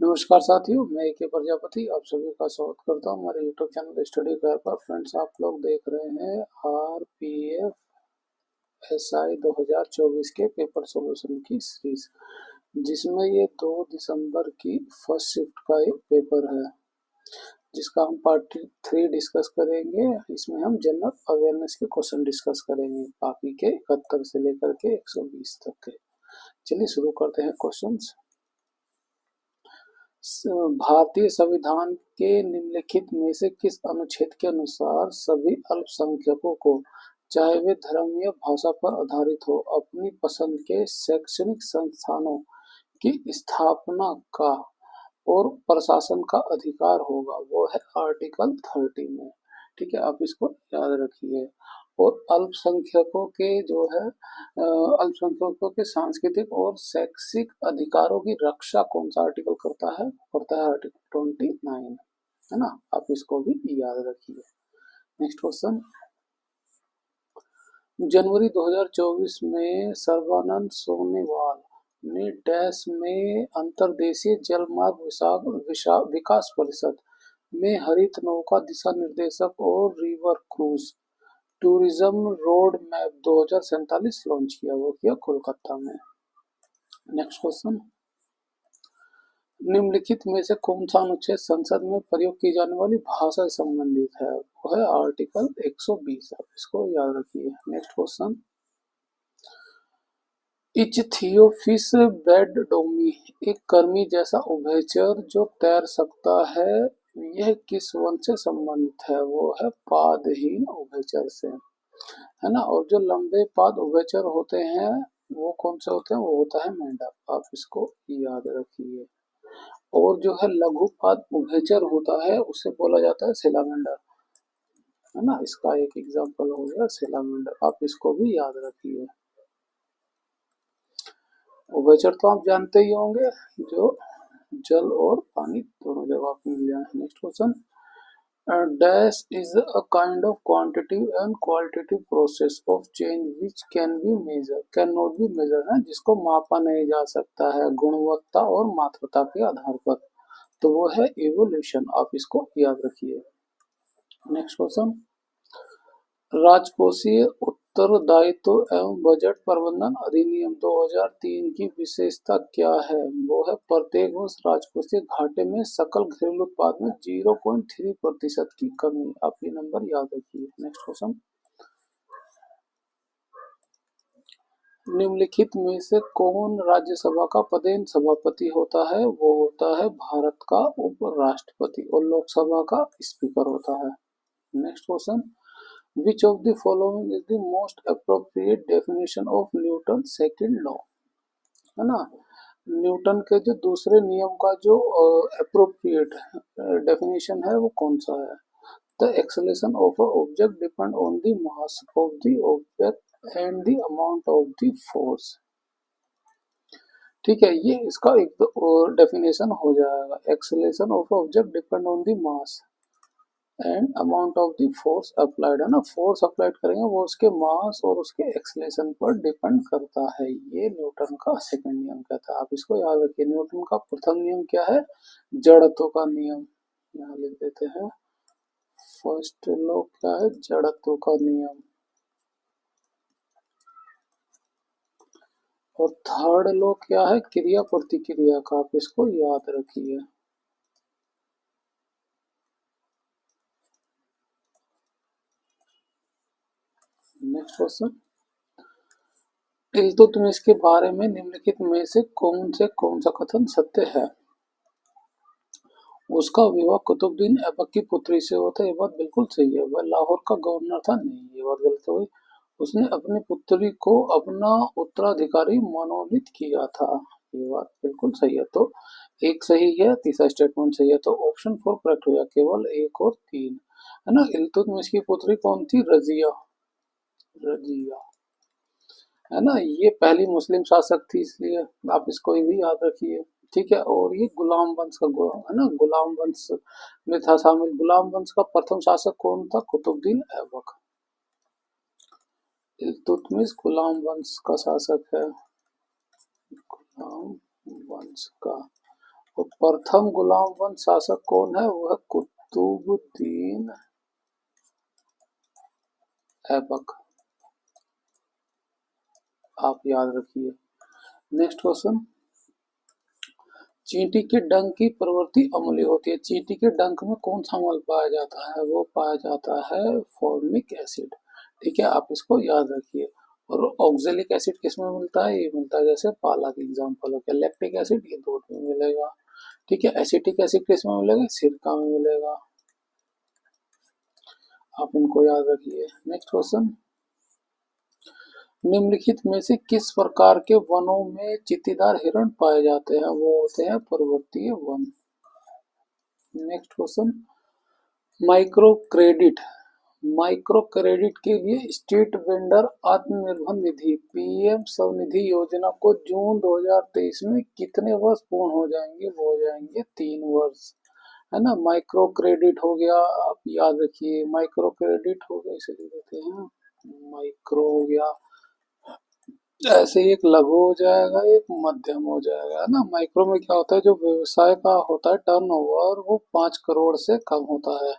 नमस्कार साथियों, मैं ए के प्रजापति आप सभी का स्वागत करता हूं हमारे यूट्यूब चैनल स्टडी गाइड पर। फ्रेंड्स, आप लोग देख रहे हैं आरपीएफ एसआई 2024 के पेपर सॉल्यूशन की सीरीज, जिसमें ये 2 दिसंबर की फर्स्ट शिफ्ट का एक पेपर है, जिसका हम पार्ट 3 डिस्कस करेंगे। इसमें हम जनरल अवेयरनेस के क्वेश्चन डिस्कस करेंगे, बाकी के 71 से लेकर के 120 तक के। चलिए शुरू करते हैं क्वेश्चंस। भारतीय संविधान के निम्नलिखित में से किस अनुच्छेद के अनुसार सभी अल्पसंख्यकों को, चाहे वे धर्म या भाषा पर आधारित हो, अपनी पसंद के शैक्षणिक संस्थानों की स्थापना का और प्रशासन का अधिकार होगा? वो है आर्टिकल 30 में। ठीक है, आप इसको याद रखिए। और अल्पसंख्यकों के जो है अल्पसंख्यकों के सांस्कृतिक और शैक्षिक अधिकारों की रक्षा कौन सा आर्टिकल करता है? आर्टिकल 29, है ना। आप इसको भी याद रखिए। Next question. जनवरी 2024 में सर्बानंद सोनोवाल ने डैश में अंतर्देशीय जलमार्ग विकास परिषद में हरित नौका दिशा निर्देशक और river cruise tourism road map 2047 launch किया। वो किया कोलकाता में। Next question. निम्नलिखित में से कौन सा अनुच्छेद संसद में प्रयोग की जाने वाली भाषा से संबंधित है? वो है आर्टिकल 120। आप इसको याद रखिए। Next question. इचथियोफिस बेडडोमी एक कर्मी जैसा उभयचर जो तैर सकता है, यह किस वंश से संबंधित है? वो है पादहीन उभयचर से, है ना। और जो लंबे पाद उभयचर होते हैं वो कौन से होते हैं? वो होता है मेंढक। आप इसको याद रखिए। और जो है लघु पाद उभयचर होता है उसे बोला जाता है सेलामेंडर, है ना। इसका एक एग्जांपल हो गया सेलामेंडर। आप इसको भी याद रखिए। उभयचर तो आप जानते ही होंगे, जो जल और पानी दोनों जगह पे मिल जाए। Next question. Dash is a kind of quantitative and qualitative process of change which can not be measure, है जिसको मापा नहीं जा सकता है गुणवत्ता और मात्रता के आधार पर, तो वो है इवोल्यूशन। आप इसको याद रखिए। Next question. राजकोषीय उत्तरदायित्व एवं बजट प्रबंधन अधिनियम 2003 की विशेषता क्या है? वो है प्रत्येक वर्ष राजकोषीय घाटे में सकल घरेलू उत्पाद में 0.3% की कमी। आप ये नंबर याद रखिए। Next question. निम्नलिखित में से कौन राज्यसभा का पदेन सभापति होता है? वो होता है भारत का उपराष्ट्रपति, और लोकसभा का स्पीकर होता है। Next question. Which of the following is the most appropriate definition of Newton second law? है ना। न्यूटन के जो दूसरे नियम का जो अप्रोप्रिएट डेफिनेशन है वो कौन सा है? The acceleration of a object depend on the mass of the object and the amount of the force. ठीक है, ये इसका एक डेफिनेशन हो जाएगा। Acceleration of object depend on the mass and amount of the force applied, है ना। Force applied करेंगे वो उसके मास और उसके एक्सलेशन पर डिपेंड करता है। ये न्यूटन का सेकंड नियम कहता है। आप इसको याद रखिए। न्यूटन का प्रथम नियम क्या है? जड़त्व का नियम। यहाँ लिख देते हैं। फर्स्ट लॉ क्या है? जड़त्व का नियम। और थर्ड लॉ क्या है? क्रिया प्रतिक्रिया का। आप इसको याद रखिए। Next question. इल्तुतमिश के बारे में निम्नलिखित में से कौन सा कथन सत्य है? उसका विवाह कुतुबुद्दीन ऐबक की पुत्री से हुआ था। ये बात बिल्कुल सही है। वह लाहौर का गवर्नर था। नहीं, ये बात गलत हो गई। उसने अपनी पुत्री को अपना उत्तराधिकारी मनोनीत किया था। ये बात बिल्कुल सही है। तो एक सही है, तीसरा स्टेटमेंट सही है। तो ऑप्शन 4 करेक्ट हो गया। केवल 1 और 3, है ना। इल्तुतमिश की पुत्री कौन थी? रजिया। रजिया, है ना। ये पहली मुस्लिम शासक थी, इसलिए आप इसको भी याद रखिए। ठीक है। और ये गुलाम वंश का है ना, गुलाम वंश में था शामिल। गुलाम वंश का प्रथम शासक कौन था? कुतुबुद्दीन ऐबक। इल्तुतमिश गुलाम वंश का शासक है। गुलाम वंश का। तो प्रथम गुलाम वंश शासक कौन है? वह कुतुबुद्दीन ऐबक। आप याद रखिए। नेक्स्ट क्वेश्चन, चींटी के डंक की प्रवृत्ति अम्लीय होती है। चींटी के डंक में कौन सा अम्ल पाया जाता है? वो पाया जाता है फॉर्मिक एसिड। ठीक है, आप इसको याद रखिए। और ऑक्जेलिक एसिड किस में मिलता है? ये मिलता है जैसे पालक एग्जाम्पल हो गया। लैक्टिक एसिड ये दूध में मिलेगा। ठीक है, एसिटिक एसिड किस में मिलेगा? सिरका में मिलेगा। आप इनको याद रखिए। नेक्स्ट क्वेश्चन, निम्नलिखित में से किस प्रकार के वनों में चींटीदार हिरण पाए जाते हैं? वो होते हैं पर्वतीय one. Next question, micro credit. Micro credit के लिए street vendor Atmanirbhar Nidhi PM Svanidhi योजना को जून 2023 में कितने वर्ष पूर्ण हो जाएंगे? वो हो जाएंगे 3 वर्ष, है ना। माइक्रो क्रेडिट हो गया, आप याद रखिए। माइक्रो क्रेडिट हो गया, इसे लिख देते हैं माइक्रो हो गया। ऐसे ही एक लघु हो जाएगा, एक मध्यम हो जाएगा, है ना। माइक्रो में क्या होता है? जो व्यवसाय का होता है टर्नओवर वो 5 करोड़ से कम होता है।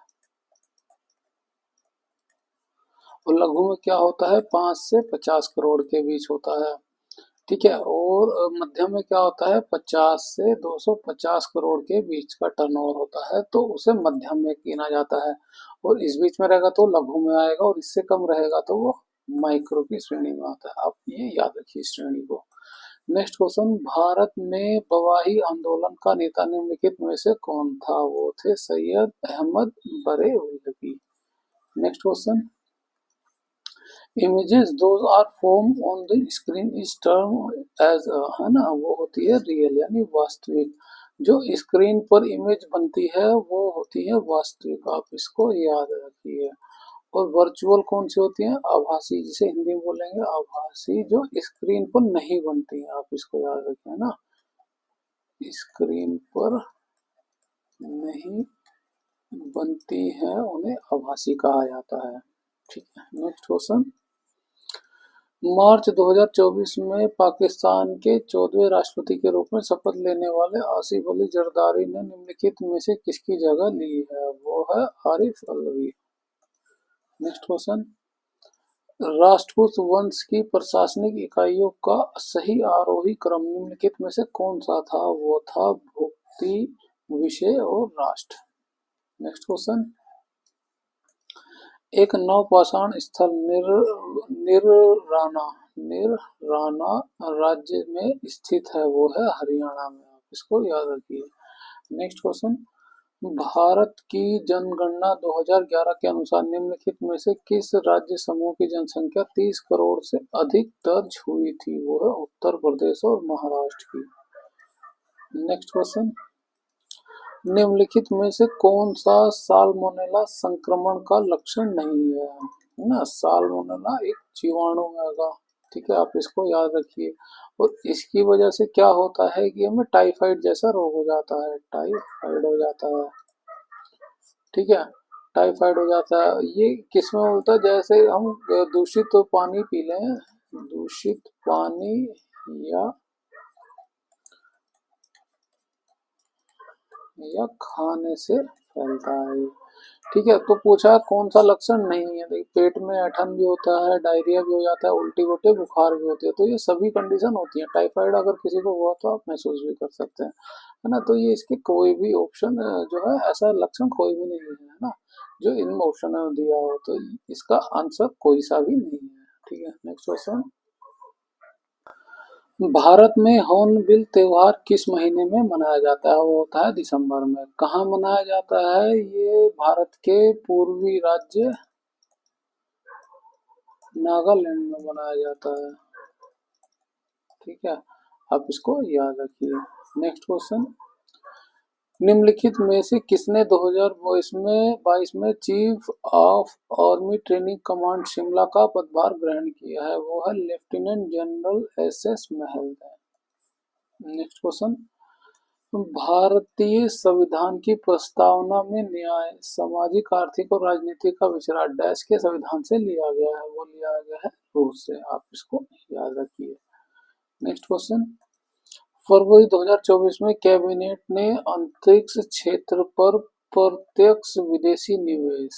और लघु में क्या होता है? 5 से 50 करोड़ के बीच होता है। ठीक है। और मध्यम में क्या होता है? 50 से 250 करोड़ के बीच का टर्नओवर होता है, तो उसे मध्यम में गिना जाता है। और इस बीच में रहेगा तो लघु में आएगा, और इससे कम रहेगा तो वो माइक्रो की श्रेणी में आता है। आप ये याद रखिए श्रेणी को। नेक्स्ट क्वेश्चन, भारत में बवाही आंदोलन का नेता निम्नलिखित में से कौन था? वो थे Syed Ahmad Barelvi. Next question, images those are form on the screen is term as, है ना, वो होती है रियल यानी वास्तविक। जो स्क्रीन पर इमेज बनती है वो होती है वास्तविक। आप इसको याद रखिए। और वर्चुअल कौन सी होती है? आभासी, जिसे हिंदी में बोलेंगे आभासी, जो स्क्रीन पर नहीं बनती है। आप इसको याद रखिए ना, स्क्रीन पर नहीं बनती है उन्हें आभासी कहा जाता है। ठीक है। नेक्स्ट क्वेश्चन, मार्च 2024 में पाकिस्तान के 14वें राष्ट्रपति के रूप में शपथ लेने वाले आसिफ अली जरदारी ने निम्नलिखित में से किसकी जगह ली है? वो है आरिफ अलवी। नेक्स्ट क्वेश्चन, राष्ट्रकूट वंश की प्रशासनिक इकाइयों का सही आरोही क्रम निम्नलिखित में से कौन सा था? वो था भुक्ति, विषय और राष्ट्र। नेक्स्ट क्वेश्चन, एक नवपाषाण स्थल निरराना राज्य में स्थित है। वो है हरियाणा में। आप इसको याद रखिए। नेक्स्ट क्वेश्चन, भारत की जनगणना 2011 के अनुसार निम्नलिखित में से किस राज्य समूह की जनसंख्या 30 करोड़ से अधिक दर्ज हुई थी? वो है उत्तर प्रदेश और महाराष्ट्र की। नेक्स्ट क्वेश्चन, निम्नलिखित में से कौन सा साल्मोनेला संक्रमण का लक्षण नहीं है? ना, साल्मोनेला एक जीवाणु है। ठीक है, आप इसको याद रखिए। और इसकी वजह से क्या होता है कि हमें टाइफाइड जैसा रोग हो जाता है। टाइफाइड हो जाता है। ठीक है, टाइफाइड हो जाता है। ये किस में होता है? जैसे हम दूषित तो पानी पी लें, दूषित पानी या खाने से फैलता है। ठीक है, तो पूछा कौन सा लक्षण नहीं है। देखिए, पेट में ऐठन भी होता है, डायरिया भी हो जाता है, उल्टी होती है, बुखार भी होती है। तो ये सभी कंडीशन होती है। टाइफाइड अगर किसी को हुआ तो आप महसूस भी कर सकते हैं, है ना। तो ये इसके कोई भी ऑप्शन जो है, ऐसा लक्षण कोई भी नहीं है ना, जो इन ऑप्शन में दिया हो। तो इसका आंसर कोई सा भी नहीं है। ठीक है। नेक्स्ट क्वेश्चन, भारत में हॉर्नबिल त्योहार किस महीने में मनाया जाता है? वो होता है दिसंबर में। कहाँ मनाया जाता है? ये भारत के पूर्वी राज्य नागालैंड में मनाया जाता है। ठीक है, आप इसको याद रखिए। नेक्स्ट क्वेश्चन, निम्नलिखित में से किसने 2022 में chief of army training command Shimla का पदभार ग्रहण किया है? वो है लेफ्टिनेंट जनरल एस महल। नेक्स्ट क्वेश्चन, भारतीय संविधान की प्रस्तावना में न्याय, सामाजिक, आर्थिक और राजनीतिक का विचार डैश के संविधान से लिया गया है? वो लिया गया है रूस से। आप इसको याद रखिए। नेक्स्ट क्वेश्चन, फरवरी 2024 में कैबिनेट ने अंतरिक्ष क्षेत्र पर प्रत्यक्ष विदेशी निवेश,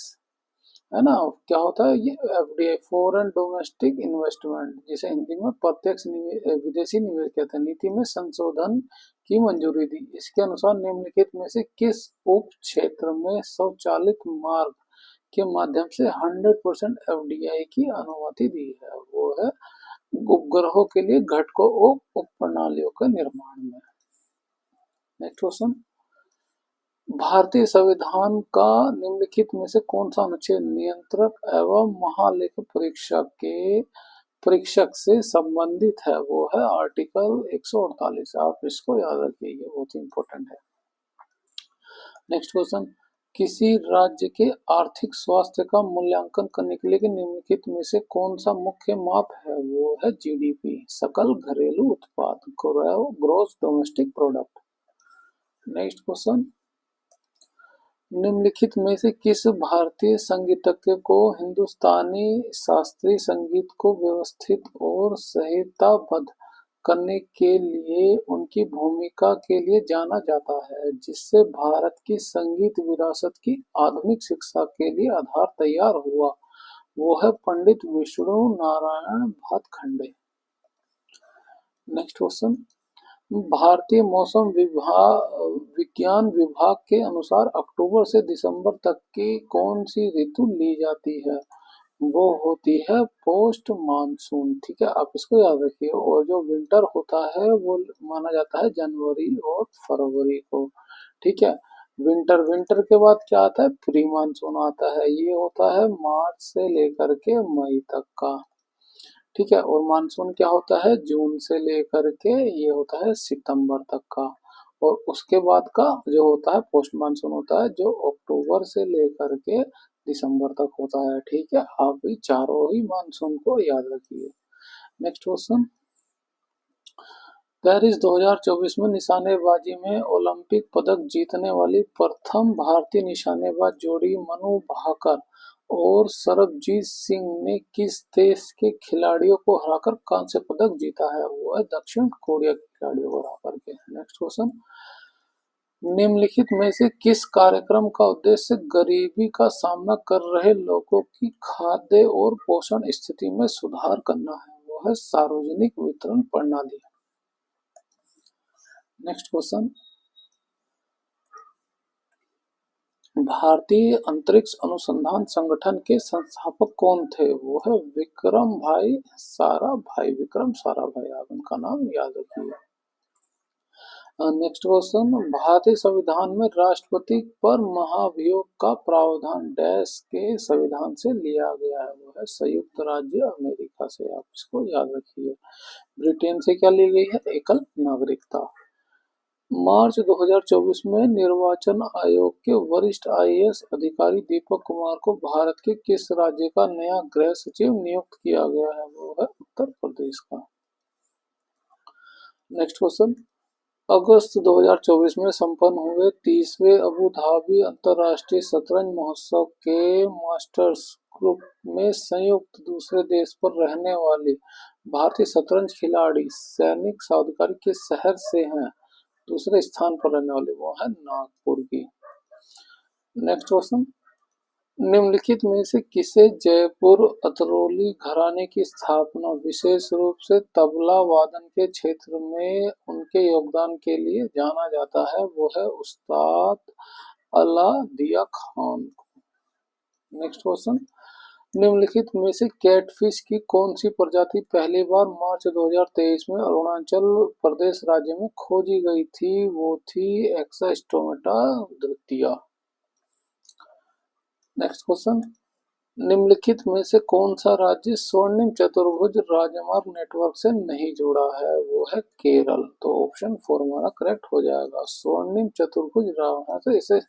है ना, क्या होता है ये एफडीआई, फॉरेन डोमेस्टिक इन्वेस्टमेंट, जिसे हिंदी में प्रत्यक्ष विदेशी निवेश कहते हैं, नीति में संशोधन की मंजूरी दी। इसके अनुसार निम्नलिखित में से किस उप क्षेत्र में स्वचालित मार्ग के माध्यम से 100% एफडीआई की अनुमति दी है? वो है उपग्रहों के लिए घटकों और उप प्रणालियों के निर्माण में। नेक्स्ट क्वेश्चन, भारतीय संविधान का निम्नलिखित में से कौन सा अनुच्छेद नियंत्रक एवं महालेखा परीक्षक से संबंधित है? वो है आर्टिकल 148। आप इसको याद रखिए, ये बहुत इंपॉर्टेंट है। नेक्स्ट क्वेश्चन, किसी राज्य के आर्थिक स्वास्थ्य का मूल्यांकन करने के लिए निम्नलिखित में से कौन सा मुख्य माप है? वो है जीडीपी, सकल घरेलू उत्पाद, gross domestic product. Next question, निम्नलिखित में से किस भारतीय संगीतज्ञ को हिंदुस्तानी शास्त्रीय संगीत को व्यवस्थित और संहिताबद्ध करने के लिए उनकी भूमिका के लिए जाना जाता है, जिससे भारत की संगीत विरासत की आधुनिक शिक्षा के लिए आधार तैयार हुआ? वो है पंडित विष्णु नारायण भातखंडे। नेक्स्ट क्वेश्चन, भारतीय मौसम विज्ञान विभाग के अनुसार अक्टूबर से दिसंबर तक की कौन सी ऋतु ली जाती है? वो होती है पोस्ट मानसून। ठीक है, आप इसको याद रखिए। और जो विंटर होता है वो माना जाता है जनवरी और फरवरी को। ठीक है, विंटर विंटर के बाद क्या आता है? प्री मानसून आता है, ये होता है मार्च से लेकर के मई तक का। ठीक है, और मानसून क्या होता है? जून से लेकर के ये होता है सितंबर तक का। और उसके बाद का जो होता है पोस्ट मानसून होता है, जो अक्टूबर से लेकर के दिसंबर तक होता है। ठीक है, आप भी चारों ही मानसून को याद रखिए। नेक्स्ट क्वेश्चन, पेरिस 2024 में निशानेबाजी में ओलंपिक पदक जीतने वाली प्रथम भारतीय निशानेबाज जोड़ी मनु भाकर और सरबजीत सिंह ने किस देश के खिलाड़ियों को हराकर कांस्य पदक जीता है? वो है दक्षिण कोरिया के खिलाड़ियों को हराकर के। नेक्स्ट क्वेश्चन, निम्नलिखित में से किस कार्यक्रम का उद्देश्य गरीबी का सामना कर रहे लोगों की खाद्य और पोषण स्थिति में सुधार करना है? वो है सार्वजनिक वितरण प्रणाली। नेक्स्ट क्वेश्चन, भारतीय अंतरिक्ष अनुसंधान संगठन के संस्थापक कौन थे? वो है विक्रम साराभाई, विक्रम साराभाई, आप उनका नाम याद रखिए। नेक्स्ट क्वेश्चन, भारतीय संविधान में राष्ट्रपति पर महाभियोग का प्रावधान डैश के संविधान से लिया गया है? वो है संयुक्त राज्य अमेरिका से, आप इसको याद रखिए। ब्रिटेन से क्या ली गई है? एकल नागरिकता। मार्च 2024 में निर्वाचन आयोग के वरिष्ठ आईएएस अधिकारी दीपक कुमार को भारत के किस राज्य का नया गृह सचिव नियुक्त किया गया है? वो है उत्तर प्रदेश का। नेक्स्ट क्वेश्चन, अगस्त 2024 में संपन्न हुए 30वें अबू धाबी अंतर्राष्ट्रीय शतरंज महोत्सव के मास्टर्स ग्रुप में संयुक्त दूसरे देश पर रहने वाली भारतीय शतरंज खिलाड़ी सैनिक सावधिकारी किस शहर से हैं? दूसरे स्थान पर रहने वाली, वो है नागपुर की। नेक्स्ट क्वेश्चन, निम्नलिखित में से किसे जयपुर अतरौली घराने की स्थापना विशेष रूप से तबला वादन के क्षेत्र में उनके योगदान के लिए जाना जाता है? वो है उस्ताद अला दिया खान। नेक्स्ट क्वेश्चन, निम्नलिखित में से कैटफिश की कौन सी प्रजाति पहली बार मार्च 2023 में अरुणाचल प्रदेश राज्य में खोजी गई थी? वो थी एक्सास्टोमेटा द्वितीया। नेक्स्ट क्वेश्चन, निम्नलिखित में से कौन सा राज्य स्वर्णिम चतुर्भुज राजमार्ग नेटवर्क से नहीं जुड़ा है? वो है केरल। तो ऑप्शन 4 हमारा करेक्ट हो जाएगा, स्वर्णिम चतुर्भुज राजमार्ग से इसे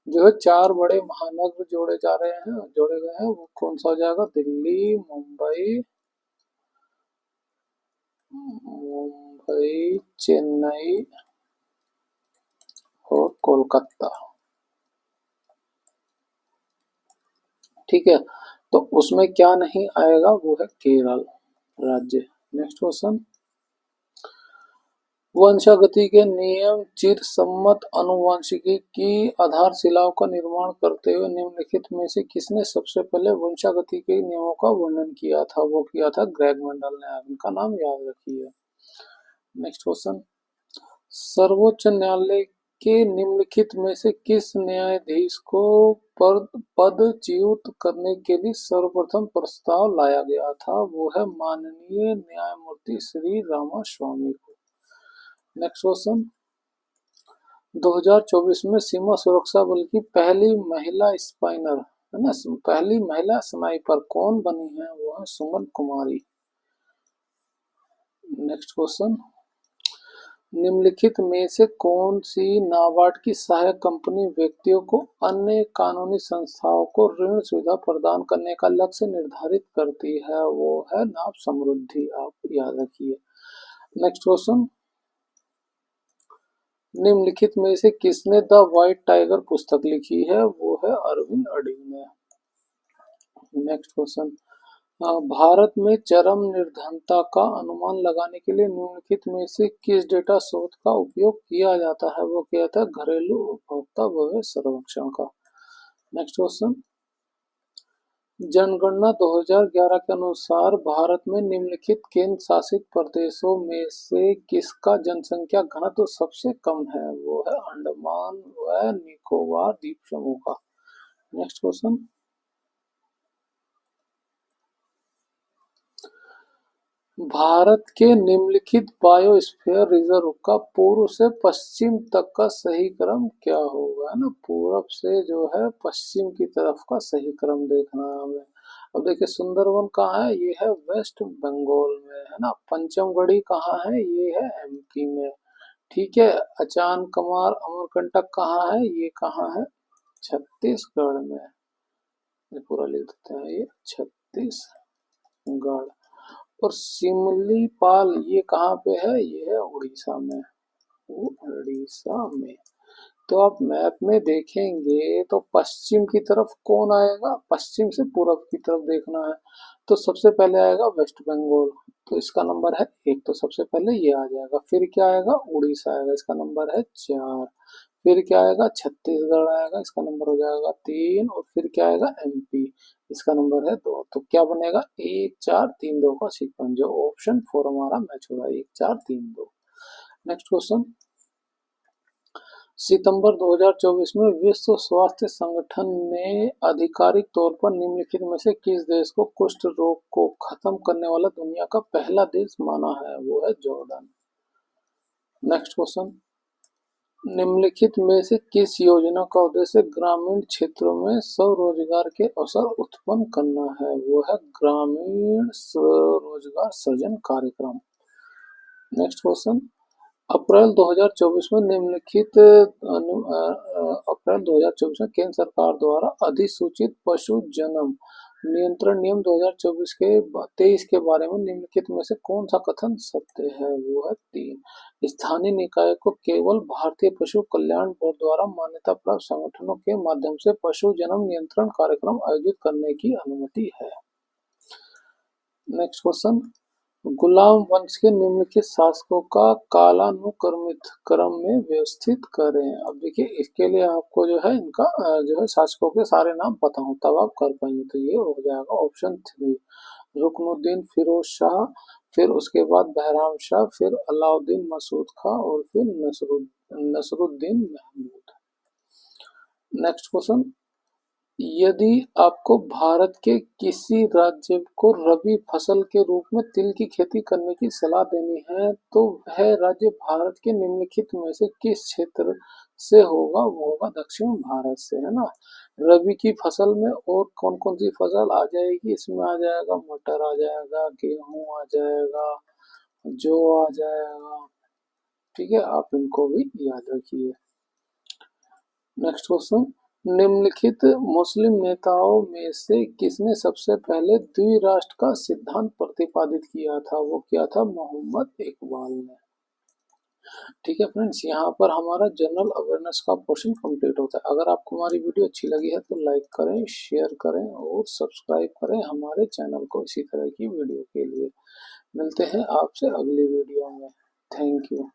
जो है 4 बड़े महानगर जोड़े गए हैं, वो कौन सा हो जाएगा? दिल्ली, मुंबई, चेन्नई और कोलकाता। ठीक है, तो उसमें क्या नहीं आएगा? वो है केरल राज्य। नेक्स्ट क्वेश्चन, वंशागति के नियम चिरसम्मत आनुवंशिकी की आधारशिलाओं का निर्माण करते हुए निम्नलिखित में से किसने सबसे पहले वंशागति के नियमों का वर्णन किया था? वो किया था ग्रेग मेंडल ने। आप इनका नाम याद रखिए। नेक्स्ट क्वेश्चन, सर्वोच्च न्यायालय के निम्नलिखित में से किस न्यायाधीश को पदच्युत करने के लिए सर्वप्रथम प्रस्ताव लाया गया था? वो है माननीय न्यायमूर्ति श्री रामास्वामी को। नेक्स्ट क्वेश्चन, 2024 में सीमा सुरक्षा बल की पहली महिला स्पाइनर है ना, पहली महिला स्नाइपर कौन बनी है? वो है सुमन कुमारी। नेक्स्ट क्वेश्चन, निम्नलिखित में से कौन सी नाबार्ड की सहायक कंपनी व्यक्तियों को अन्य कानूनी संस्थाओं को ऋण सुविधा प्रदान करने का लक्ष्य निर्धारित करती है? वो है नाभ समृद्धि। आप याद रखिए। नेक्स्ट क्वेश्चन, निम्नलिखित में से किसने द व्हाइट टाइगर पुस्तक लिखी है? वो है अरविंद अडिग ने। नेक्स्ट क्वेश्चन, भारत में चरम निर्धनता का अनुमान लगाने के लिए निम्नलिखित में से किस डेटा स्रोत का उपयोग किया जाता है? वो क्या था? घरेलू उपभोक्ता भविष्य सर्वेक्षण का। नेक्स्ट क्वेश्चन, जनगणना 2011 के अनुसार भारत में निम्नलिखित केंद्र शासित प्रदेशों में से किसका जनसंख्या घनत्व सबसे कम है? वो है अंडमान व निकोबार द्वीप समूह का। नेक्स्ट क्वेश्चन, भारत के निम्नलिखित बायोस्फीयर रिजर्व का पूर्व से पश्चिम तक का सही क्रम क्या होगा? है ना, पूरब से जो है पश्चिम की तरफ का सही क्रम देखना है हमें। अब देखिए, सुंदरवन कहाँ है? ये है वेस्ट बंगाल में, है ना। पंचमगढ़ी कहाँ है? ये है एमपी में। ठीक है। अचान कमार अमरकंटक कहाँ है? ये कहाँ है? छत्तीसगढ़ में। ये पूरा लिख देते हैं, ये छत्तीसगढ़। और सिमलीपाल ये कहाँ पे है? ये है उड़ीसा में। उड़ीसा में। तो आप मैप में देखेंगे तो पश्चिम की तरफ कौन आएगा? पश्चिम से पूरब की तरफ देखना है। तो सबसे पहले आएगा वेस्ट बंगाल, तो इसका नंबर है 1, तो सबसे पहले ये आ जाएगा। फिर क्या आएगा? उड़ीसा आएगा, इसका नंबर है 4। फिर क्या आएगा? छत्तीसगढ़ आएगा, इसका नंबर हो जाएगा 3। और फिर क्या आएगा? एमपी, इसका नंबर है 2। तो क्या बनेगा? 1 4 3 2 का सीक्वेंस, जो ऑप्शन 4 हमारा मैच हो रहा है, 1 4 3 2। नेक्स्ट क्वेश्चन, सितंबर 2024 में विश्व स्वास्थ्य संगठन ने आधिकारिक तौर पर निम्नलिखित में से किस देश को कुष्ठ रोग को खत्म करने वाला दुनिया का पहला देश माना है? वो है जॉर्डन। नेक्स्ट क्वेश्चन, निम्नलिखित में से किस योजना का उद्देश्य ग्रामीण क्षेत्रों में स्वरोजगार के अवसर उत्पन्न करना है? वो है ग्रामीण स्वरोजगार सृजन कार्यक्रम। नेक्स्ट क्वेश्चन, अप्रैल 2024 में निम्नलिखित अप्रैल 2024 में केंद्र सरकार द्वारा अधिसूचित पशु जन्म नियंत्रण नियम 2024 के 23 के बारे में निम्नलिखित में से कौन सा कथन सत्य है? वो है 3। स्थानीय निकाय को केवल भारतीय पशु कल्याण बोर्ड द्वारा मान्यता प्राप्त संगठनों के माध्यम से पशु जन्म नियंत्रण कार्यक्रम आयोजित करने की अनुमति है। नेक्स्ट क्वेश्चन, गुलाम वंश के निम्नलिखित शासकों का कालानुक्रमित क्रम में व्यवस्थित करें। अब देखिए, इसके लिए आपको जो है इनका जो है शासकों के सारे नाम पता हो, तब आप कर पाएंगे। तो ये हो जाएगा ऑप्शन 3, रुकनुद्दीन फिरोज शाह, फिर उसके बाद बहराम शाह, फिर अलाउद्दीन मसूद खां, और फिर नसरुद्दीन महमूद। नेक्स्ट क्वेश्चन, यदि आपको भारत के किसी राज्य को रबी फसल के रूप में तिल की खेती करने की सलाह देनी है, तो वह राज्य भारत के निम्नलिखित में से किस क्षेत्र से होगा? वो होगा दक्षिण भारत से, है ना। रबी की फसल में और कौन कौन सी फसल आ जाएगी? इसमें आ जाएगा मटर, आ जाएगा गेहूं, आ जाएगा जौ, आ जाएगा। ठीक है, आप इनको भी याद रखिए। नेक्स्ट क्वेश्चन, निम्नलिखित मुस्लिम नेताओं में से किसने सबसे पहले द्विराष्ट्र का सिद्धांत प्रतिपादित किया था? वो क्या था? मोहम्मद इकबाल ने। ठीक है फ्रेंड्स, यहाँ पर हमारा जनरल अवेयरनेस का पोर्शन कंप्लीट होता है। अगर आपको हमारी वीडियो अच्छी लगी है तो लाइक करें, शेयर करें और सब्सक्राइब करें हमारे चैनल को इसी तरह की वीडियो के लिए। मिलते हैं आपसे अगली वीडियो में। Thank you.